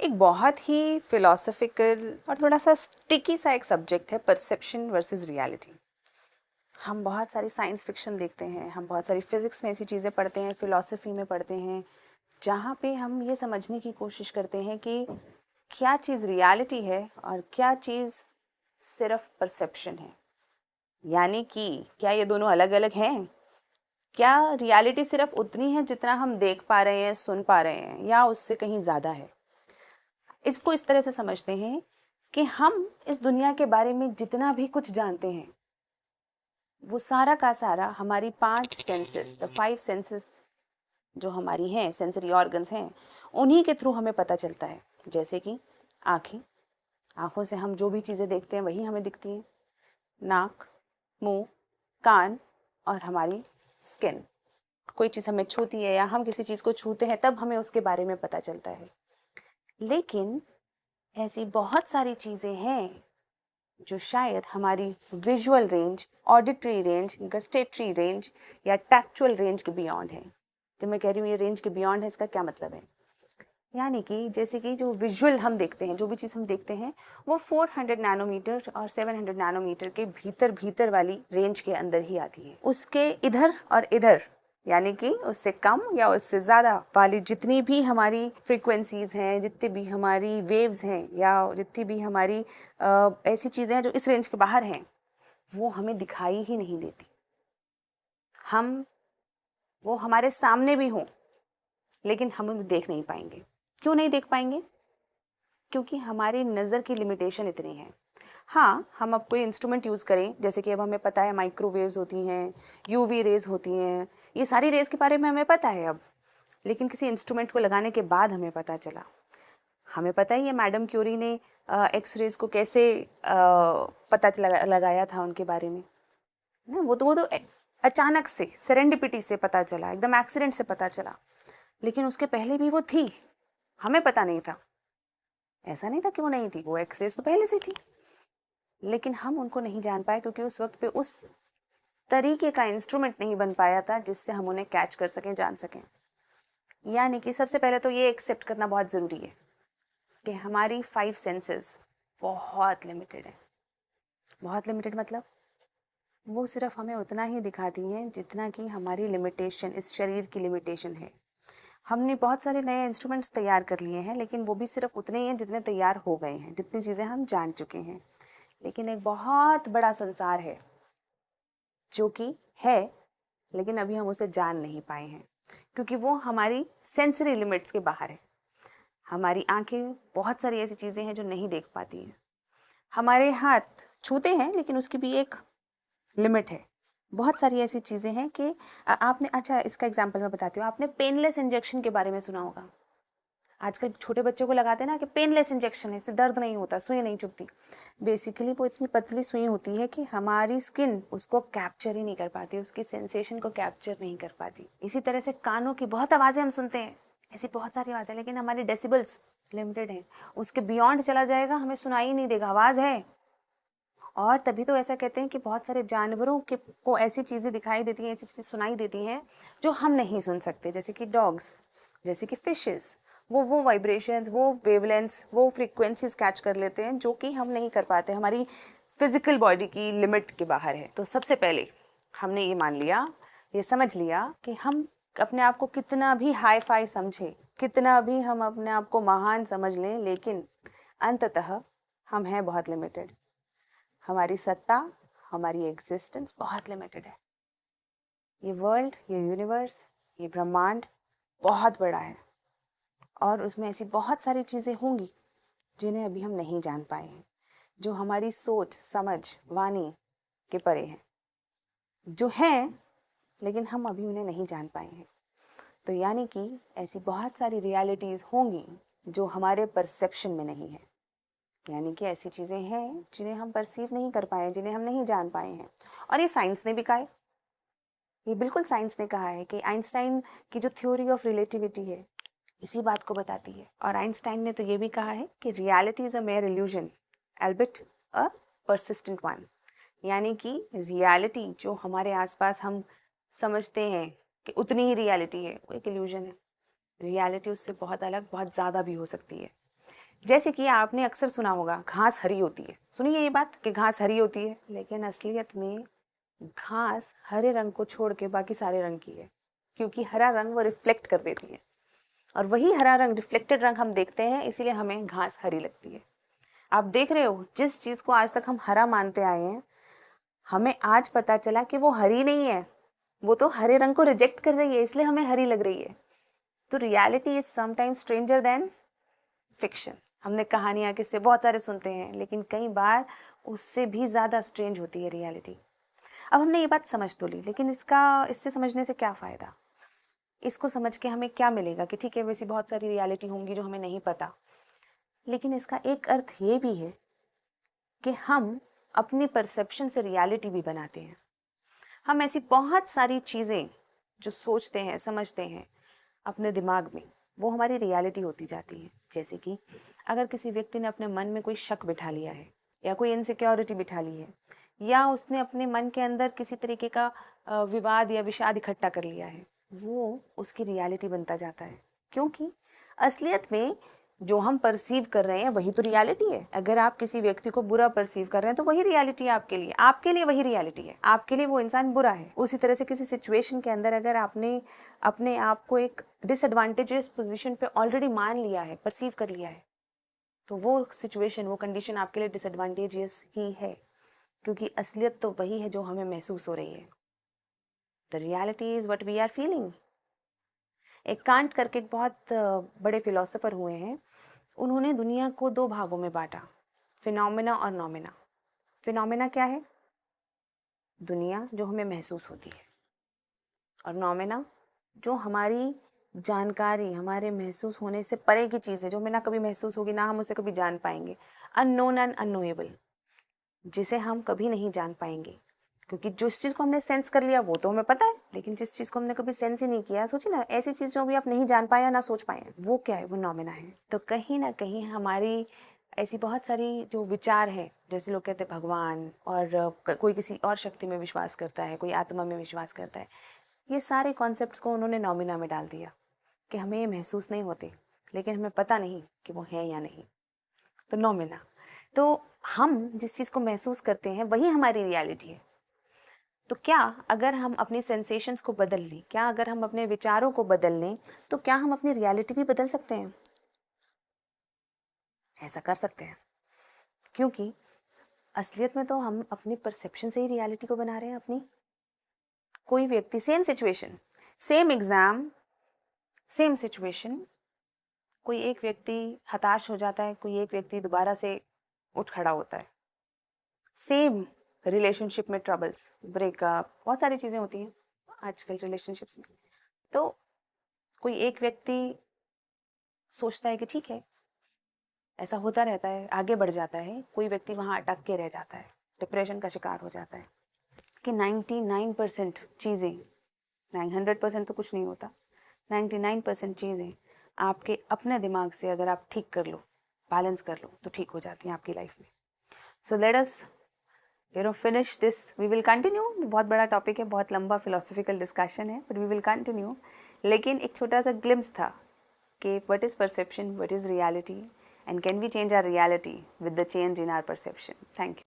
एक बहुत ही फिलोसफिकल और थोड़ा सा स्टिकी सा एक सब्जेक्ट है परसेप्शन वर्सेस रियलिटी। हम बहुत सारी साइंस फिक्शन देखते हैं, हम बहुत सारी फिज़िक्स में ऐसी चीज़ें पढ़ते हैं, फ़िलॉसफी में पढ़ते हैं, जहाँ पे हम ये समझने की कोशिश करते हैं कि क्या चीज़ रियलिटी है और क्या चीज़ सिर्फ परसेप्शन है। यानी कि क्या ये दोनों अलग अलग हैं? क्या रियलिटी सिर्फ उतनी है जितना हम देख पा रहे हैं, सुन पा रहे हैं, या उससे कहीं ज़्यादा है? इसको इस तरह से समझते हैं कि हम इस दुनिया के बारे में जितना भी कुछ जानते हैं वो सारा का सारा हमारी 5 सेंसेस, द 5 सेंसेस जो हमारी हैं, सेंसरी ऑर्गन्स हैं, उन्हीं के थ्रू हमें पता चलता है। जैसे कि आँखें, आँखों से हम जो भी चीज़ें देखते हैं वही हमें दिखती हैं। नाक, मुंह, कान और हमारी स्किन। कोई चीज़ हमें छूती है या हम किसी चीज़ को छूते हैं तब हमें उसके बारे में पता चलता है। लेकिन ऐसी बहुत सारी चीज़ें हैं जो शायद हमारी visual range, auditory range, gustatory range या टैक्चुअल रेंज के बियॉन्ड है। जब मैं कह रही हूँ ये रेंज के बियॉन्ड है, इसका क्या मतलब है? यानी कि जैसे कि जो विजुअल हम देखते हैं, जो भी चीज़ हम देखते हैं, वो 400 नैनोमीटर और 700 नैनोमीटर के भीतर भीतर वाली रेंज के अंदर ही आती है। उसके इधर और इधर, यानी कि उससे कम या उससे ज़्यादा वाली जितनी भी हमारी फ्रीक्वेंसीज़ हैं, जितनी भी हमारी वेव्स हैं, या जितनी भी हमारी ऐसी चीज़ें हैं जो इस रेंज के बाहर हैं, वो हमें दिखाई ही नहीं देती। हम वो हमारे सामने भी हों लेकिन हम उन्हें देख नहीं पाएंगे। क्यों नहीं देख पाएंगे? क्योंकि हमारी नज़र की लिमिटेशन इतनी है। हाँ, हम अब कोई इंस्ट्रूमेंट यूज़ करें, जैसे कि अब हमें पता है माइक्रोवेव्स होती हैं, यूवी रेज़ होती हैं, ये सारी रेज़ के बारे में हमें पता है अब। लेकिन किसी इंस्ट्रूमेंट को लगाने के बाद हमें पता चला। हमें पता ही है मैडम क्यूरी ने एक्स रेज़ को कैसे पता लगाया था उनके बारे में ना। वो तो अचानक से, सेरेंडिपिटी से पता चला, एकदम एक्सीडेंट से पता चला। लेकिन उसके पहले भी वो थी, हमें पता नहीं था। ऐसा नहीं था कि वो नहीं थी, वो एक्सरेज तो पहले से थी, लेकिन हम उनको नहीं जान पाए क्योंकि उस वक्त पे उस तरीके का इंस्ट्रूमेंट नहीं बन पाया था जिससे हम उन्हें कैच कर सकें, जान सकें। यानी कि सबसे पहले तो ये एक्सेप्ट करना बहुत ज़रूरी है कि हमारी 5 सेंसेस बहुत लिमिटेड है। बहुत लिमिटेड मतलब वो सिर्फ हमें उतना ही दिखाती हैं जितना कि हमारी लिमिटेशन, इस शरीर की लिमिटेशन है। हमने बहुत सारे नए इंस्ट्रूमेंट्स तैयार कर लिए हैं, लेकिन वो भी सिर्फ उतने ही हैं जितने तैयार हो गए हैं, जितनी चीज़ें हम जान चुके हैं। लेकिन एक बहुत बड़ा संसार है जो कि है, लेकिन अभी हम उसे जान नहीं पाए हैं क्योंकि वो हमारी सेंसरी लिमिट्स के बाहर है। हमारी आंखें बहुत सारी ऐसी चीज़ें हैं जो नहीं देख पाती हैं। हमारे हाथ छूते हैं लेकिन उसकी भी एक लिमिट है। बहुत सारी ऐसी चीज़ें हैं कि आपने, अच्छा इसका एग्जांपल मैं बताती हूँ। आपने पेनलेस इंजेक्शन के बारे में सुना होगा। आजकल छोटे बच्चों को लगाते हैं ना कि पेनलेस इंजेक्शन है, इससे दर्द नहीं होता, सुई नहीं चुभती। बेसिकली वो इतनी पतली सुई होती है कि हमारी स्किन उसको कैप्चर ही नहीं कर पाती, उसकी सेंसेशन को कैप्चर नहीं कर पाती। इसी तरह से कानों की बहुत आवाज़ें हम सुनते हैं, ऐसी बहुत सारी आवाज़ें, लेकिन हमारी डेसिबल्स लिमिटेड हैं। उसके बियॉन्ड चला जाएगा, हमें सुनाई ही नहीं देगा, आवाज़ है। और तभी तो ऐसा कहते हैं कि बहुत सारे जानवरों के को ऐसी चीज़ें दिखाई देती हैं, ऐसी चीज़ें सुनाई देती हैं जो हम नहीं सुन सकते, जैसे कि डॉग्स, जैसे कि फिशेस। वो वाइब्रेशंस, वो वेवलेंथ्स, वो फ्रीक्वेंसीज कैच कर लेते हैं जो कि हम नहीं कर पाते, हमारी फिजिकल बॉडी की लिमिट के बाहर है। तो सबसे पहले हमने ये मान लिया, ये समझ लिया कि हम अपने आप को कितना भी हाई फाई समझें, कितना भी हम अपने आप को महान समझ लें, लेकिन अंततः हम हैं बहुत लिमिटेड। हमारी सत्ता, हमारी एग्जिस्टेंस बहुत लिमिटेड है। ये वर्ल्ड, ये यूनिवर्स, ये ब्रह्मांड बहुत बड़ा है और उसमें ऐसी बहुत सारी चीज़ें होंगी जिन्हें अभी हम नहीं जान पाए हैं, जो हमारी सोच, समझ, वाणी के परे हैं, जो हैं लेकिन हम अभी उन्हें नहीं जान पाए हैं। तो यानी कि ऐसी बहुत सारी रियलिटीज़ होंगी जो हमारे परसेप्शन में नहीं है। यानी कि ऐसी चीज़ें हैं जिन्हें हम परसीव नहीं कर पाए, जिन्हें हम नहीं जान पाए हैं। और ये साइंस ने भी कहा है, ये बिल्कुल साइंस ने कहा है कि आइंस्टाइन की जो थ्योरी ऑफ रिलेटिविटी है इसी बात को बताती है। और आइंस्टाइन ने तो ये भी कहा है कि reality is a mayor illusion Elbit a persistent one. यानी कि रियलिटी जो हमारे आसपास हम समझते हैं कि उतनी ही रियलिटी है, वो एक इल्यूजन है। रियलिटी उससे बहुत अलग, बहुत ज़्यादा भी हो सकती है। जैसे कि आपने अक्सर सुना होगा घास हरी होती है, सुनिए ये बात कि घास हरी होती है, लेकिन असलियत में घास हरे रंग को छोड़ के बाकी सारे रंग की है, क्योंकि हरा रंग वो रिफ्लेक्ट कर देती है और वही हरा रंग, रिफ्लेक्टेड रंग हम देखते हैं, इसीलिए हमें घास हरी लगती है। आप देख रहे हो, जिस चीज़ को आज तक हम हरा मानते आए हैं, हमें आज पता चला कि वो हरी नहीं है, वो तो हरे रंग को रिजेक्ट कर रही है, इसलिए हमें हरी लग रही है। तो reality is sometimes stranger then fiction. हमने कहानियाँ किससे बहुत सारे सुनते हैं, लेकिन कई बार उससे भी ज़्यादा स्ट्रेंज होती है रियलिटी। अब हमने ये बात समझ तो ली, लेकिन इससे समझने से क्या फ़ायदा? इसको समझ के हमें क्या मिलेगा कि ठीक है, वैसी बहुत सारी रियलिटी होंगी जो हमें नहीं पता, लेकिन इसका एक अर्थ ये भी है कि हम अपनी परसेप्शन से रियलिटी भी बनाते हैं। हम ऐसी बहुत सारी चीज़ें जो सोचते हैं, समझते हैं अपने दिमाग में, वो हमारी रियलिटी होती जाती है। जैसे कि अगर किसी व्यक्ति ने अपने मन में कोई शक बिठा लिया है, या कोई इनसिक्योरिटी बिठा ली है, या उसने अपने मन के अंदर किसी तरीके का विवाद या विषाद इकट्ठा कर लिया है, वो उसकी रियलिटी बनता जाता है। क्योंकि असलियत में जो हम परसीव कर रहे हैं वही तो रियलिटी है। अगर आप किसी व्यक्ति को बुरा परसीव कर रहे हैं तो वही रियलिटी है आपके लिए वही रियलिटी है, आपके लिए वो इंसान बुरा है। उसी तरह से किसी सिचुएशन के अंदर अगर आपने अपने आप को एक डिसएडवांटेजेस पोजीशन पे ऑलरेडी मान लिया है, परसीव कर लिया है, तो वो सिचुएशन, वो कंडीशन आपके लिए डिसएडवांटेजियस ही है, क्योंकि असलियत तो वही है जो हमें महसूस हो रही है। The reality is what we are feeling. एक कांट करके एक बहुत बड़े फिलोसोफर हुए हैं, उन्होंने दुनिया को दो भागों में बांटा, फिनोमेना और नोमेना। फिनोमेना क्या है? दुनिया जो हमें महसूस होती है, और नोमेना जो हमारी जानकारी, हमारे महसूस होने से परे की चीज़ है, जो हमें ना कभी महसूस होगी, ना हम उसे कभी जान पाएंगे। अननोन एंड अननोएबल, जिसे हम कभी नहीं जान पाएंगे, क्योंकि जिस चीज़ को हमने सेंस कर लिया वो तो हमें पता है, लेकिन जिस चीज़ को हमने कभी सेंस ही नहीं किया, सोचिए ना, ऐसी चीज़ जो भी आप नहीं जान पाए या ना सोच पाए, वो क्या है? वो नोमेना है। तो कहीं ना कहीं हमारी ऐसी बहुत सारी जो विचार है, जैसे लोग कहते हैं भगवान, और कोई किसी और शक्ति में विश्वास करता है, कोई आत्मा में विश्वास करता है, ये सारे कॉन्सेप्ट्स को उन्होंने नोमेना में डाल दिया कि हमें ये महसूस नहीं होते, लेकिन हमें पता नहीं कि वो है या नहीं। तो नोमेना, तो हम जिस चीज़ को महसूस करते हैं वही हमारी रियलिटी है। तो क्या अगर हम अपनी सेंसेशंस को बदल लें, क्या अगर हम अपने विचारों को बदल लें, तो क्या हम अपनी रियलिटी भी बदल सकते हैं? ऐसा कर सकते हैं, क्योंकि असलियत में तो हम अपनी परसेप्शन से ही रियलिटी को बना रहे हैं अपनी। कोई व्यक्ति, same situation, same exam, same situation, कोई एक व्यक्ति हताश हो जाता है, कोई एक व्यक्ति दोबारा से उठ खड़ा होता है। सेम रिलेशनशिप में ट्रबल्स, ब्रेकअप, बहुत सारी चीज़ें होती हैं आजकल रिलेशनशिप्स में। तो कोई एक व्यक्ति सोचता है कि ठीक है, ऐसा होता रहता है, आगे बढ़ जाता है, कोई व्यक्ति वहाँ अटक के रह जाता है, डिप्रेशन का शिकार हो जाता है। कि 99% चीज़ें, 100% तो कुछ नहीं होता, 99% चीज़ें आपके अपने दिमाग से अगर आप ठीक कर लो, बैलेंस कर लो, तो ठीक हो जाती हैं आपकी लाइफ में। So let us finish this, we will continue. बहुत बड़ा टॉपिक है, बहुत लंबा फिलोसफिकल डिस्कशन है, बट वी विल कंटिन्यू। लेकिन एक छोटा सा ग्लिम्स था कि what is perception, what is reality, and can we change our reality with the change in our perception. Thank you.